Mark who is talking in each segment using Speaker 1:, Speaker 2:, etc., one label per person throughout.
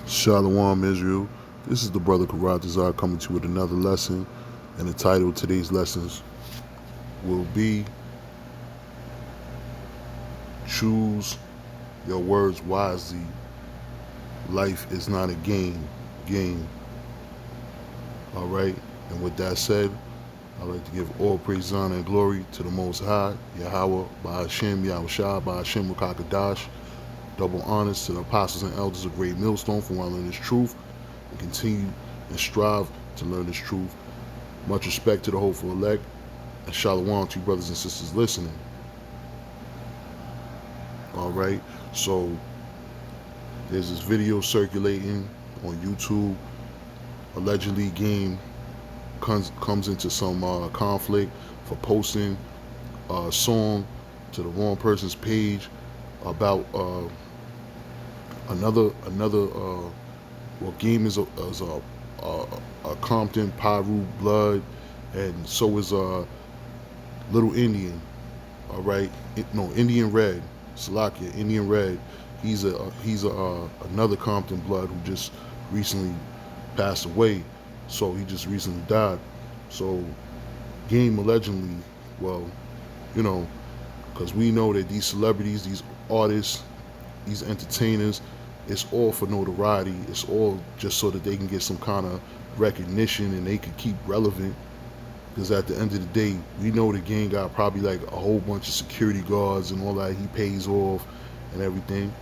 Speaker 1: Shalom Israel. This is the brother Karatazar coming to you with another lesson, and the title of today's lessons will be Choose Your Words Wisely. Life is not a game. Alright, and with that said, I'd like to give all praise, honor, and glory to the Most High, Yahweh, Ba'ashem, Yahushua, Ba'ashem, Rakakadash. Double honors to the apostles and elders of Great Millstone for learning this truth and continue and strive to learn this truth. Much respect to the hopeful elect, and shalom to you brothers and sisters listening. Alright, so there's this video circulating on YouTube. Allegedly Game comes into some conflict for posting a song to the wrong person's page about another Game is a Compton Pyru blood, and so is Little Indian. All right, no, Indian Red, Salakia, Indian Red. He's another Compton blood who just recently passed away. So he just recently died. So Game allegedly, well, you know, because we know that these celebrities, these artists, these entertainers, it's all for notoriety. It's all just so that they can get some kind of recognition and they can keep relevant. Because at the end of the day, we know the Game got probably like a whole bunch of security guards and all that he pays off and everything.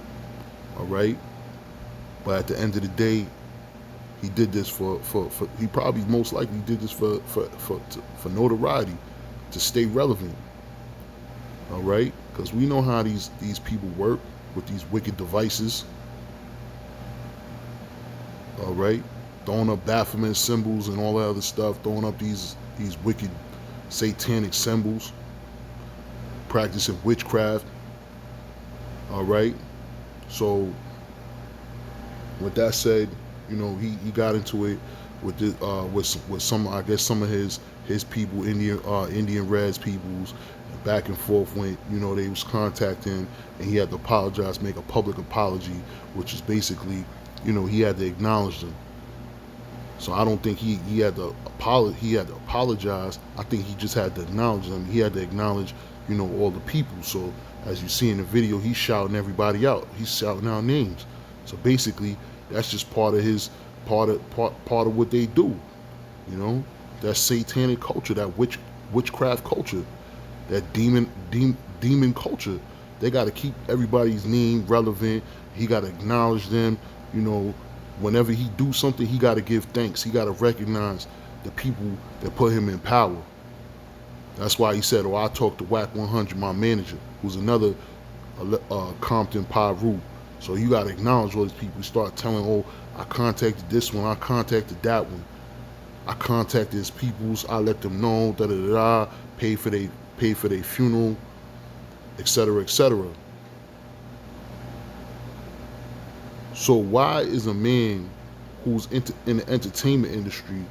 Speaker 1: All right. But at the end of the day, he did this for he probably most likely did this for notoriety, to stay relevant. All right, because we know how these people work with these wicked devices. All right, throwing up Baphomet symbols and all that other stuff, throwing up these wicked satanic symbols, practicing witchcraft. All right, so with that said, you know, he got into it with the, with some, I guess, some of his people, Indian Reds peoples, and back and forth went, you know, they was contacting, and he had to apologize, make a public apology, which is basically, you know, he had to acknowledge them. So I don't think he had to apologize. I think he just had to acknowledge them. He had to acknowledge, you know, all the people. So as you see in the video, he's shouting everybody out. He's shouting out names. So basically, that's just part of what they do, you know. That satanic culture, that witchcraft culture, that demon culture. They got to keep everybody's name relevant. He got to acknowledge them, you know. Whenever he do something, he got to give thanks. He got to recognize the people that put him in power. That's why he said, "Oh, I talked to Whack 100, my manager, who's another Compton Pyru." So you got to acknowledge all these people. Start telling, "Oh, I contacted this one, I contacted that one, I contacted his peoples, I let them know, pay for their funeral, etc., etc." So why is a man who's in the entertainment industry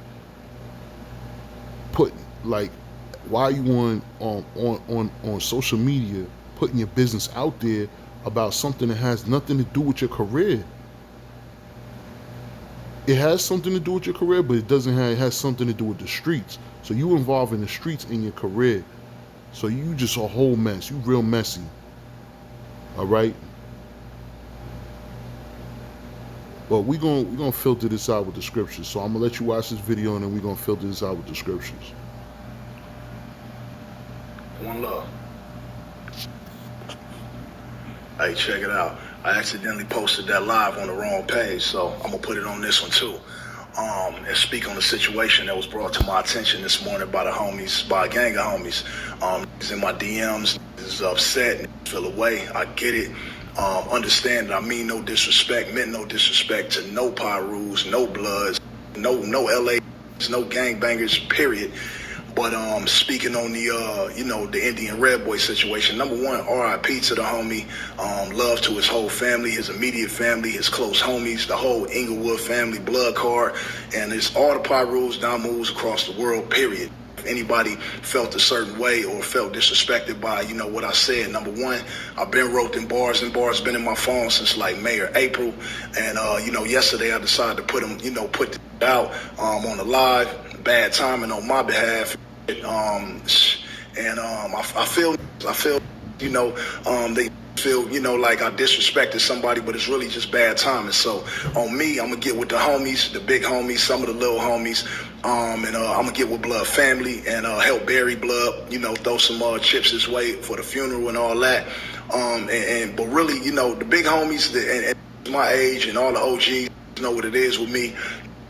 Speaker 1: why are you on social media putting your business out there about something that has nothing to do with your career? It has something to do with your career, but it doesn't have. It has something to do with the streets. So you involved in the streets in your career. So you just a whole mess. You real messy. All right. But we're gonna filter this out with the scriptures. So I'm gonna let you watch this video, and then we're gonna filter this out with the scriptures.
Speaker 2: One love. Hey, check it out. I accidentally posted that live on the wrong page, so I'm gonna put it on this one too. And speak on the situation that was brought to my attention this morning by a gang of homies. He's in my DMs, is upset, feel away. I get it. Understand that I mean no disrespect, meant no disrespect to no Pyrus, no Bloods, no LA, no gangbangers, period. But speaking on the Indian Red Boy situation, number one, RIP to the homie. Love to his whole family, his immediate family, his close homies, the whole Inglewood family, blood card, and it's all the Pyrus, Damus across the world, period. anybody felt a certain way or felt disrespected by, what I said. Number one, I've been wrote them bars, and bars been in my phone since like May or April. And, yesterday I decided to put them, put it out on the live. Bad timing on my behalf. I feel, they feel, like I disrespected somebody, but it's really just bad timing. So on me, I'm gonna get with the homies, the big homies, some of the little homies, I'm gonna get with Blood Family and help bury Blood, throw some chips his way for the funeral and all that. But really, the big homies and my age and all the OGs know what it is with me.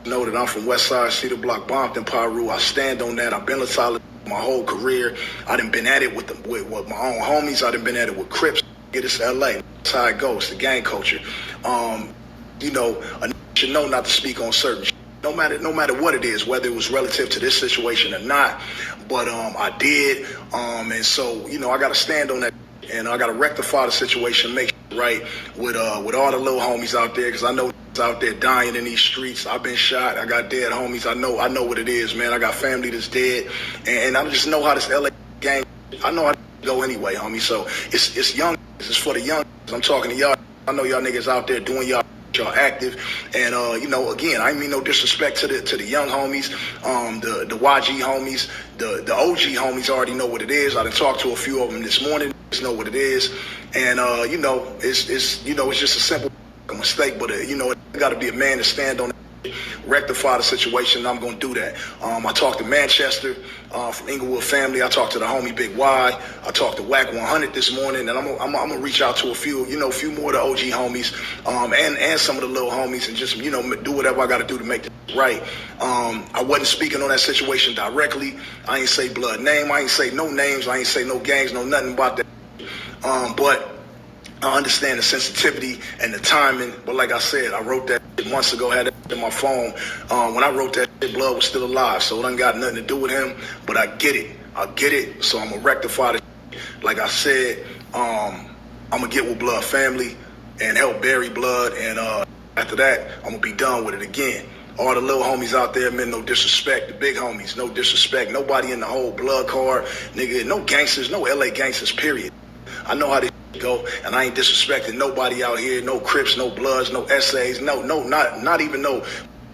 Speaker 2: Know that I'm from Westside, Cedar Block, Bompton, Piru. I stand on that. I've been a solid my whole career. I done been at it with my own homies. I done been at it with Crips. Get us to LA. That's how it goes. The gang culture. A should know not to speak on certain shit. No matter what it is, whether it was relative to this situation or not. But I did. And so, I gotta stand on that and I gotta rectify the situation, make sure right with all the little homies out there, because I know out there dying in these streets. I've been shot. I got dead homies. I know what it is, man. I got family that's dead, and I just know how this LA gang. I know how to go anyway, homie. So it's young. It's for the young. I'm talking to y'all. I know y'all niggas out there doing y'all active, and again, I mean no disrespect to the young homies, the YG homies, the OG homies already know what it is. I done talked to a few of them this morning. Just know what it is, and it's just a simple mistake, but it got to be a man to stand on it, rectify the situation. I'm going to do that. I talked to Manchester from Inglewood Family. I talked to the homie Big Y. I talked to Wack 100 this morning, and I'm gonna reach out to a few more of the OG homies, and some of the little homies, and just do whatever I got to do to make this right. I wasn't speaking on that situation directly. I ain't say Blood name. I ain't say no names. I ain't say no gangs. No nothing about that. But I understand the sensitivity and the timing, but like I said, I wrote that months ago, had it in my phone. When I wrote that, Blood was still alive, so it ain't got nothing to do with him, but I get it, so I'm gonna rectify it. Like I said, I'm gonna get with Blood Family and help bury Blood, and after that, I'm gonna be done with it again. All the little homies out there, man, no disrespect. The big homies, no disrespect. Nobody in the whole blood card, nigga, no gangsters, no LA gangsters, period. I know how this go, and I ain't disrespecting nobody out here. No Crips, no Bloods, no SAs, not even no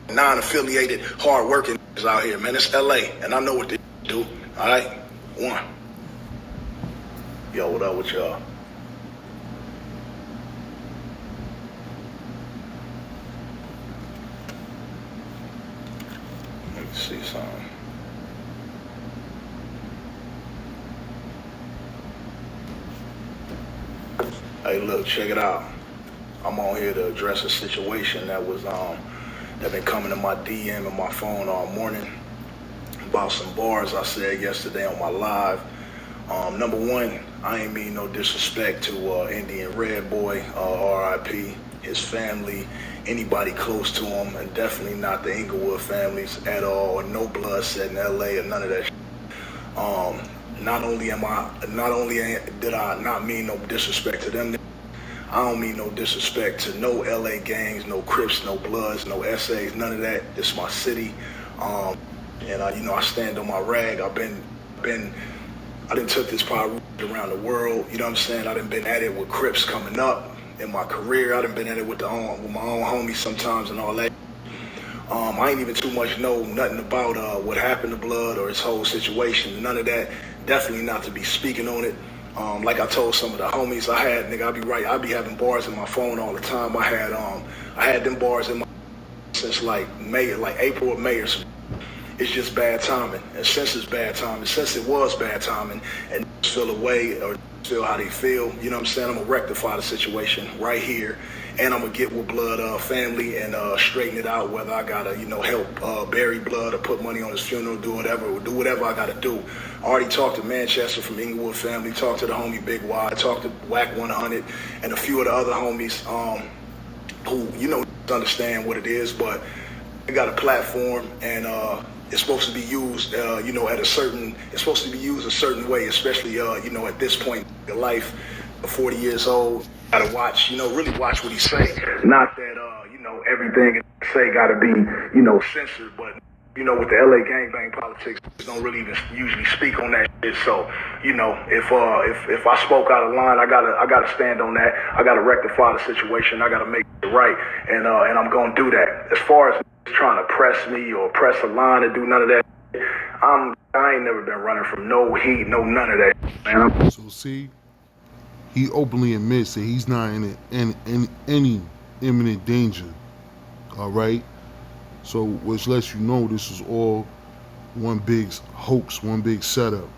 Speaker 2: non-affiliated, hard-working out here, man. It's LA, and I know what they do. All right, one. Yo, what up with y'all? Let me see something. Hey, look, check it out. I'm on here to address a situation that was that been coming to my DM and my phone all morning about some bars I said yesterday on my live. Number one, I ain't mean no disrespect to Indian Red Boy, RIP, his family, anybody close to him, and definitely not the Inglewood families at all, or no blood set in LA or none of that shit. Not only did I not mean no disrespect to them, I don't mean no disrespect to no LA gangs, no Crips, no Bloods, no SAs, none of that. It's my city, and I stand on my rag. I done took this power around the world. You know what I'm saying? I done been at it with Crips coming up in my career. I done been at it with my own homies sometimes and all that. I ain't even too much know nothing about what happened to Blood or his whole situation. None of that. Definitely not to be speaking on it. Like I told some of the homies, I be having bars in my phone all the time. I had them bars in my since like April or May or something. It's just bad timing. And since it's bad timing, since it was bad timing, and feel away or feel how they feel, you know what I'm saying? I'm gonna rectify the situation right here, and I'm gonna get with Blood Family and straighten it out. Whether I gotta, help bury Blood or put money on his funeral, do whatever I gotta do. I already talked to Manchester from Inglewood Family, talked to the homie Big Y, talked to Wack 100 and a few of the other homies who understand what it is, but they got a platform and it's supposed to be used, it's supposed to be used a certain way, especially, at this point in your life, 40 years old. Gotta watch, really watch what he say. Not that, everything he say gotta be, censored, but you know, with the LA gangbang politics, they don't really even usually speak on that shit. So, you know, if I spoke out of line, I gotta stand on that. I gotta rectify the situation. I gotta make it right, and I'm gonna do that. As far as trying to press me or press a line and do none of that, I ain't never been running from no heat, no none of that, man.
Speaker 1: So see, he openly admits that he's not in any imminent danger. All right. So which lets you know this is all one big hoax, one big setup.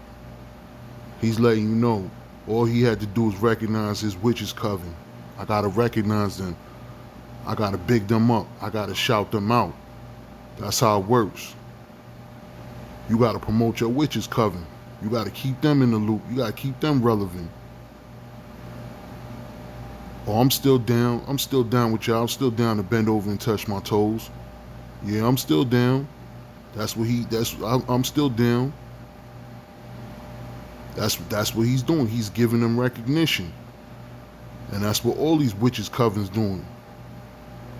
Speaker 1: He's letting you know all he had to do is recognize his witches coven. I gotta recognize them. I gotta big them up. I gotta shout them out. That's how it works. You gotta promote your witches coven. You gotta keep them in the loop. You gotta keep them relevant. Oh, I'm still down. I'm still down with y'all. I'm still down to bend over and touch my toes. Yeah, I'm still down. I'm still down. That's what he's doing. He's giving them recognition. And that's what all these witches covens doing.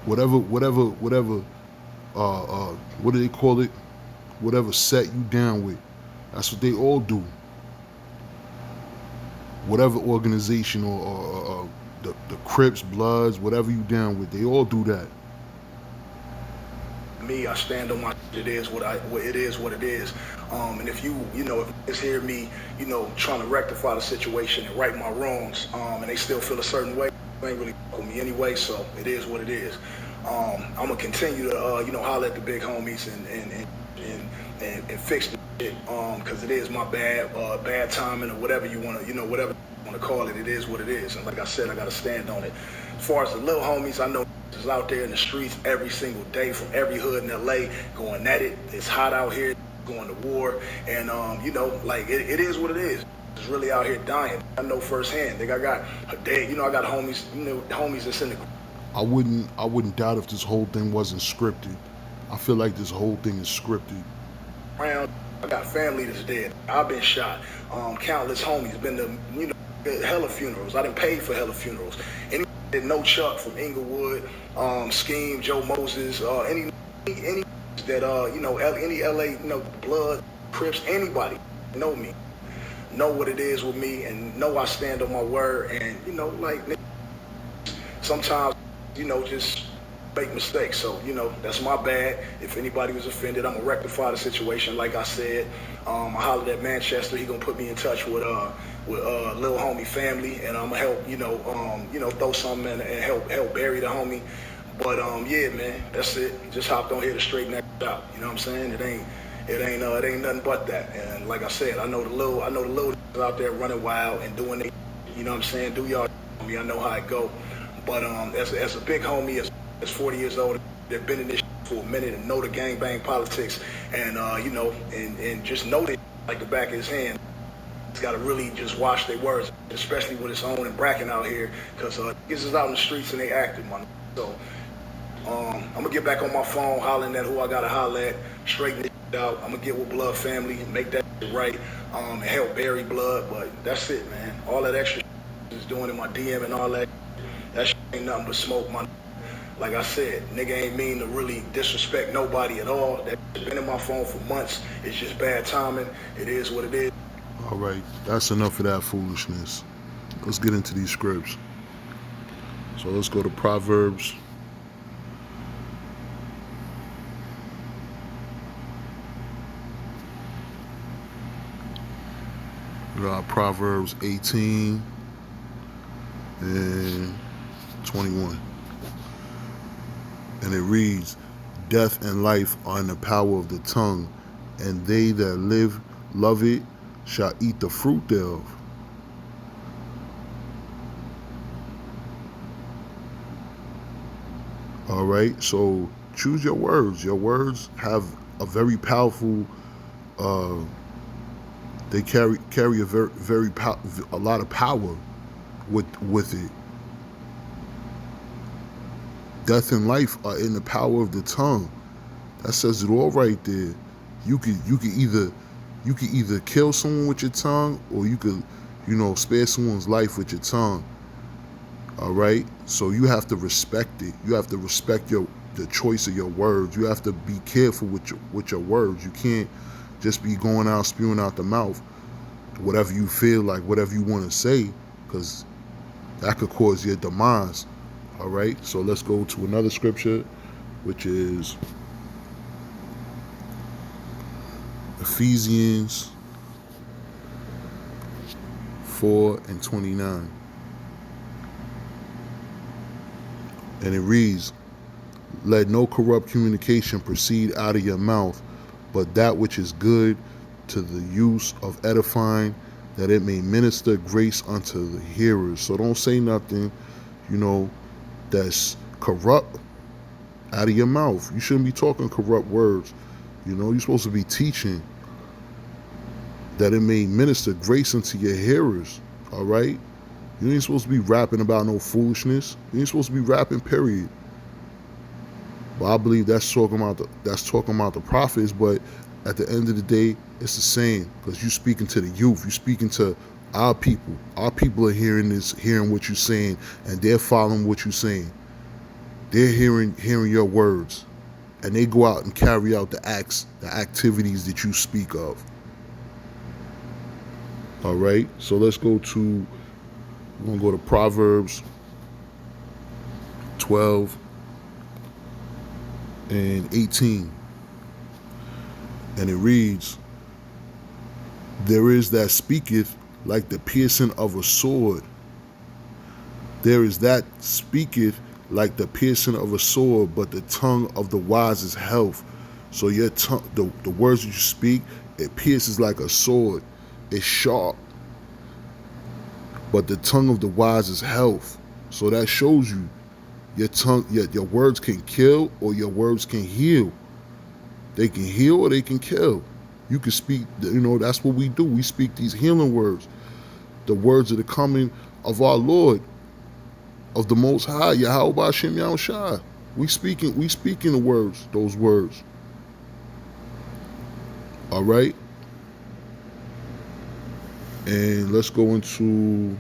Speaker 1: Whatever, what do they call it? Whatever set you down with. That's what they all do. Whatever organization or the Crips, Bloods, whatever you down with, they all do that.
Speaker 2: Me, I stand on my. It is what it is. What it is. And if you know, if it's hear me, you know, trying to rectify the situation and right my wrongs, and they still feel a certain way, they ain't really with me anyway. So it is what it is. I'm gonna continue to, you know, holler at the big homies and fix the shit, cause it is my bad timing or whatever you wanna, you know, whatever you wanna call it. It is what it is. And like I said, I gotta stand on it. As far as the little homies, I know is out there in the streets every single day from every hood in LA going at it. It's hot out here, going to war, and you know, like it is what it is. It's really out here dying. I know firsthand. I got homies, you know, homies that's in the.
Speaker 1: I wouldn't doubt if this whole thing wasn't scripted. I feel like this whole thing is scripted.
Speaker 2: Around, I got family that's dead. I've been shot. Countless homies been to, you know, hella funerals. I done paid for hella funerals. Any that know Chuck from Inglewood, Scheme, Joe Moses, any that you know, any LA, you know, Blood, Crips, anybody know me, know what it is with me, and know I stand on my word. And you know, like sometimes, you know, just make mistakes. So, you know, that's my bad. If anybody was offended, I'm gonna rectify the situation. Like I said, I hollered at Manchester. He gonna put me in touch with Lil Homie family, and I'm gonna help, you know, throw something in and help bury the homie. But yeah, man, that's it. Just hopped on here to straighten that out. You know what I'm saying? It ain't nothing but that. And like I said, I know the little out there running wild and doing it. You know what I'm saying? Do y'all? I know how it go. But as a big homie, as 40 years old, they've been in this for a minute and know the gangbang politics, and you know, and just know that like the back of his hand. He's got to really just watch their words, especially with his own and Bracken out here, because niggas is out in the streets and they active, man. So I'm gonna get back on my phone, hollering at who I gotta holler at, straighten it out. I'm gonna get with Blood family and make that right, and help bury Blood. But that's it, man. All that extra is doing in my DM and all that. That shit ain't nothing but smoke, man. Like I said, nigga ain't mean to really disrespect nobody at all. That's been in my phone for months. It's just bad timing. It is what it is.
Speaker 1: All right, that's enough of that foolishness. Let's get into these scripts. So let's go to Proverbs. We got Proverbs 18 and 21. And it reads, "Death and life are in the power of the tongue, and they that love it shall eat the fruit thereof." All right, so choose your words. Your words have a very powerful. They carry a lot of power with it. Death and life are in the power of the tongue. That says it all right there. You could either kill someone with your tongue, or you could, you know, spare someone's life with your tongue. All right. So you have to respect it. You have to respect the choice of your words. You have to be careful with your words. You can't just be going out spewing out the mouth whatever you feel like, whatever you want to say, because that could cause your demise. All right, so let's go to another scripture, which is Ephesians 4:29. And it reads, let no corrupt communication proceed out of your mouth, but that which is good to the use of edifying, that it may minister grace unto the hearers. So don't say nothing, that's corrupt out of your mouth. You shouldn't be talking corrupt words. You're supposed to be teaching that it may minister grace unto your hearers. All right? You ain't supposed to be rapping about no foolishness. You ain't supposed to be rapping, period. But I believe that's talking about the prophets. But at the end of the day, it's the same, because you're speaking to the youth. You're speaking to our people. Our people are hearing what you're saying, and they're following what you're saying. They're hearing your words, and they go out and carry out the activities that you speak of. All right. So we're gonna go to Proverbs 12:18. And it reads, there is that speaketh like the piercing of a sword. There is that speaketh like the piercing of a sword, but the tongue of the wise is health. So your tongue, the words that you speak, it pierces like a sword. It's sharp. But the tongue of the wise is health. So that shows you your tongue, your words can kill or your words can heal. They can heal or they can kill. You can speak, that's what we do. We speak these healing words. The words of the coming of our Lord, of the Most High, Yahweh Hashem Yahushua. We speaking the words, those words. All right? And we're going to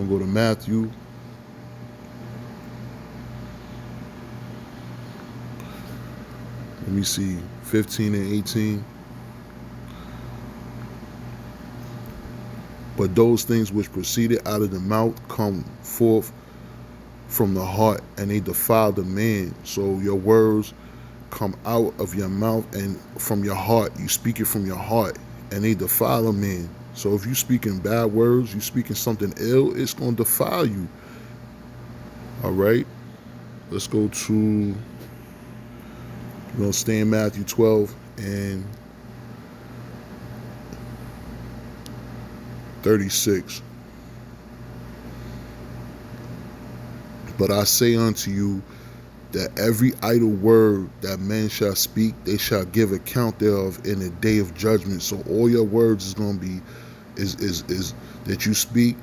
Speaker 1: go to Matthew. Let me see, 15 and 18. But those things which proceeded out of the mouth come forth from the heart, and they defile the man. So your words come out of your mouth and from your heart. You speak it from your heart, and they defile a man. So if you're speaking bad words, you're speaking something ill, it's going to defile you. All right? Let's go to, stay in Matthew 12 and 36. But I say unto you that every idle word that men shall speak, they shall give account thereof in the day of judgment. So all your words is going to be, is that you speak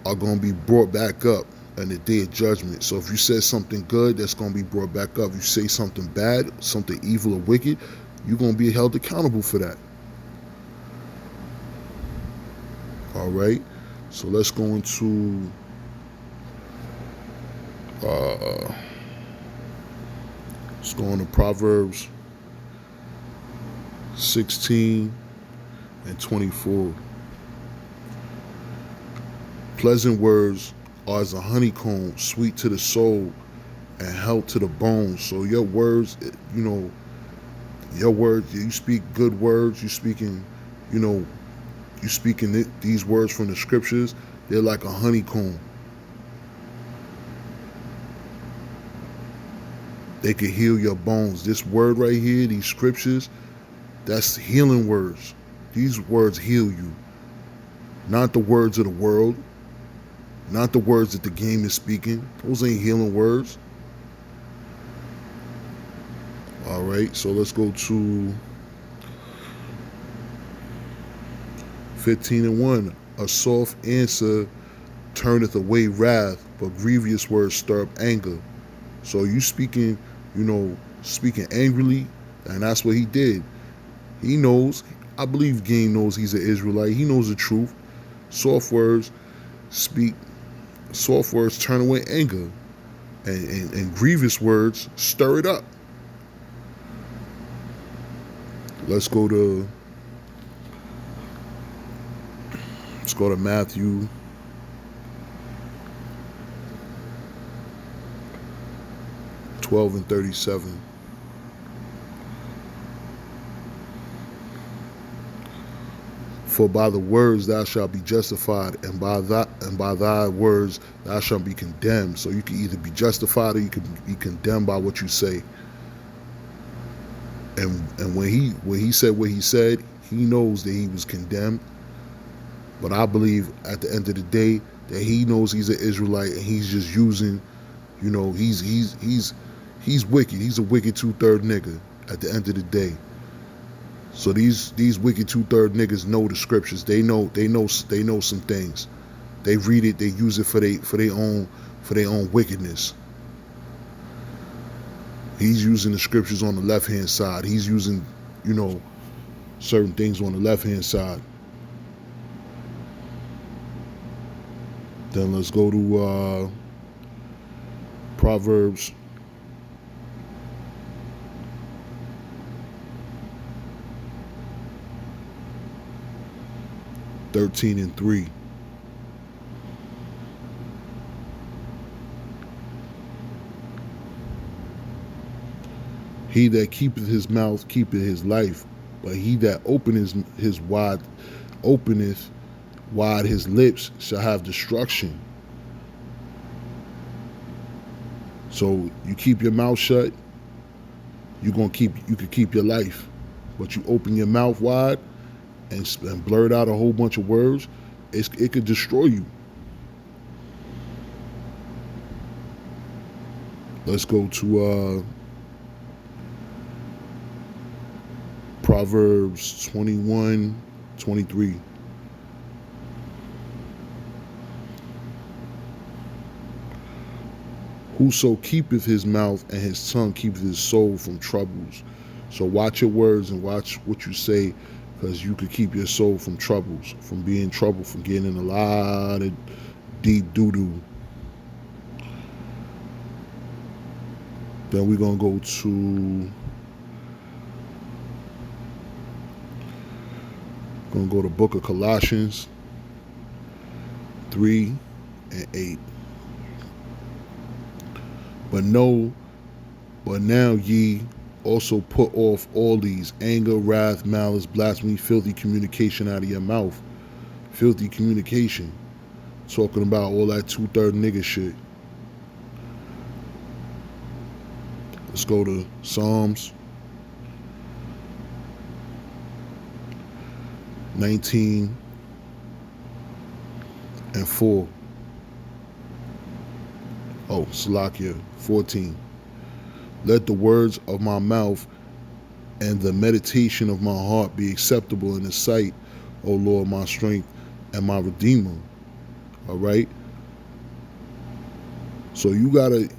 Speaker 1: are going to be brought back up in the day of judgment. So if you said something good, that's going to be brought back up. If you say something bad, something evil or wicked, you're going to be held accountable for that. All right. So let's go into Proverbs 16 and 24. Pleasant words are as a honeycomb, sweet to the soul and health to the bones. So your words, your words, you speak good words, you speaking these words from the scriptures, they're like a honeycomb. They can heal your bones. This word right here, these scriptures, that's healing words. These words heal you. Not the words of the world. Not the words that the game is speaking. Those ain't healing words. All right, so let's go to 15 and 1. A soft answer turneth away wrath, but grievous words stir up anger. So you speaking angrily, and that's what he did. He knows, I believe Game knows he's an Israelite. He knows the truth. Soft words turn away anger. and grievous words stir it up. Let's go to Matthew 12 and 37. For by the words thou shalt be justified, and by thy words thou shalt be condemned. So you can either be justified or you can be condemned by what you say. And when he said what he said, he knows that he was condemned. But I believe at the end of the day that he knows he's an Israelite and he's just using, he's wicked. He's a wicked 2/3 nigga at the end of the day. So these wicked 2/3 niggas know the scriptures. They know some things. They read it. They use it for their own wickedness. He's using the scriptures on the left hand side. He's using certain things on the left hand side. Then let's go to Proverbs 13 and 3. He that keepeth his mouth keepeth his life, but he that openeth wide his lips shall have destruction. So you keep your mouth shut, you could keep your life. But you open your mouth wide and blurt out a whole bunch of words, it could destroy you. Let's go to Proverbs 21:23. Whoso keepeth his mouth and his tongue keepeth his soul from troubles. So watch your words and watch what you say, because you could keep your soul from troubles, from being in trouble, from getting in a lot of deep doo-doo. Then we're going to go to Book of Colossians 3 and 8. But now ye also put off all these: anger, wrath, malice, blasphemy, filthy communication out of your mouth. Filthy communication. Talking about all that 2/3 nigga shit. Let's go to Psalms 19 and 4. Oh, Salakia 14. Let the words of my mouth and the meditation of my heart be acceptable in the sight, O Lord, my strength and my redeemer. All right. So you gotta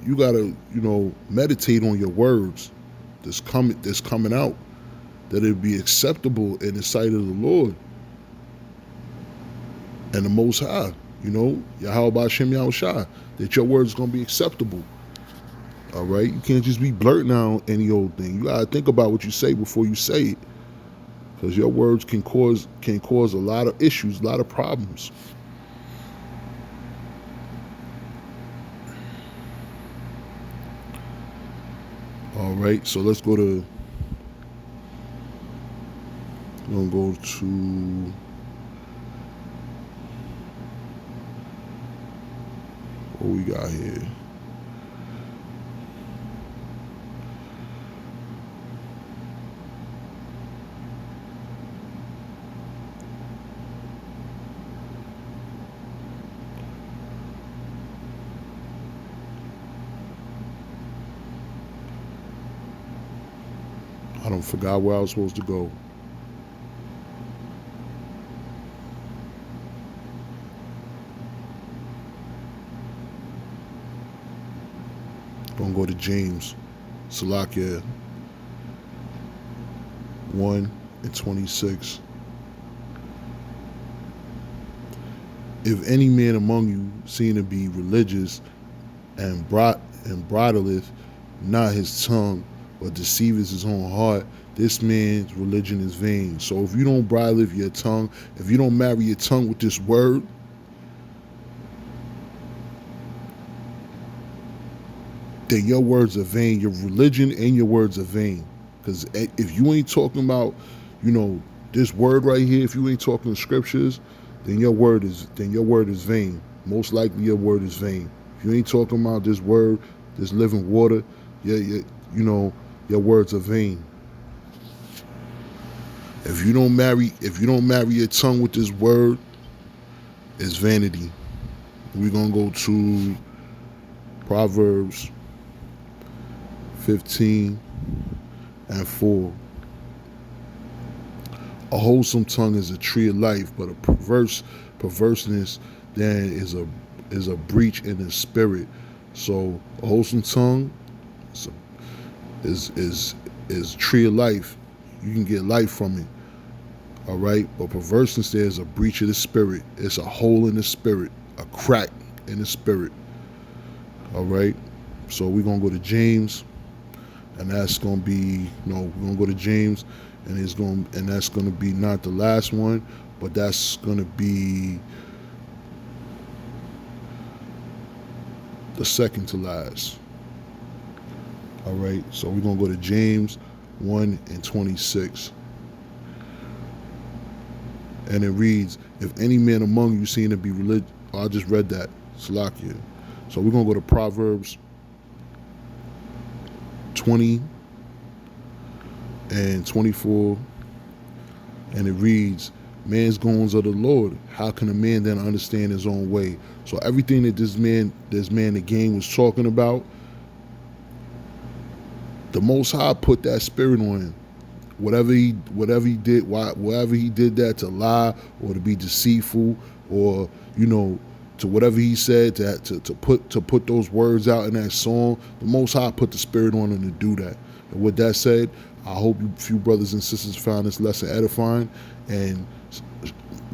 Speaker 1: meditate on your words that's coming out, that it be acceptable in the sight of the Lord and the Most High. Yahweh B'Shem Yahushua, that your words gonna be acceptable. All right, you can't just be blurting out any old thing. You gotta think about what you say before you say it, because your words can cause a lot of issues, a lot of problems. All right, so let's go to. I'm gonna go to. What we got here? I don't forgot where I was supposed to go. Gonna go to James, Salakia 1 and 26. If any man among you seem to be religious and brought and bridleth not his tongue, but deceiveth his own heart, this man's religion is vain. So if you don't bridle your tongue, if you don't marry your tongue with this word, then your words are vain. Your religion and your words are vain. Because if you ain't talking about, this word right here, if you ain't talking scriptures, then your word is vain. Most likely your word is vain. If you ain't talking about this word, this living water, your words are vain. If you don't marry your tongue with this word, it's vanity. We're gonna go to Proverbs 15:4. A wholesome tongue is a tree of life, but a perverseness then is a breach in the spirit. So a wholesome tongue is tree of life. You can get life from it. All right, but perverseness there is a breach of the spirit. It's a hole in the spirit, a crack in the spirit. All right, so we're gonna go to James, and that's gonna be we're gonna go to James, and that's gonna be not the last one, but that's gonna be the second to last. All right, so we're gonna go to James 1:26. And it reads, if any man among you seem to be religious, I just read that, Salakia. So we're going to go to Proverbs 20:24, and it reads, man's goings are the Lord. How can a man then understand his own way? So everything that this man again was talking about, the Most High put that spirit on him. Whatever he did that to lie or to be deceitful, or to whatever he said to put those words out in that song, the Most High put the spirit on him to do that. And with that said, I hope you few brothers and sisters found this lesson edifying, and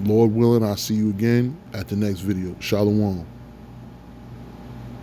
Speaker 1: Lord willing, I'll see you again at the next video. Shalom.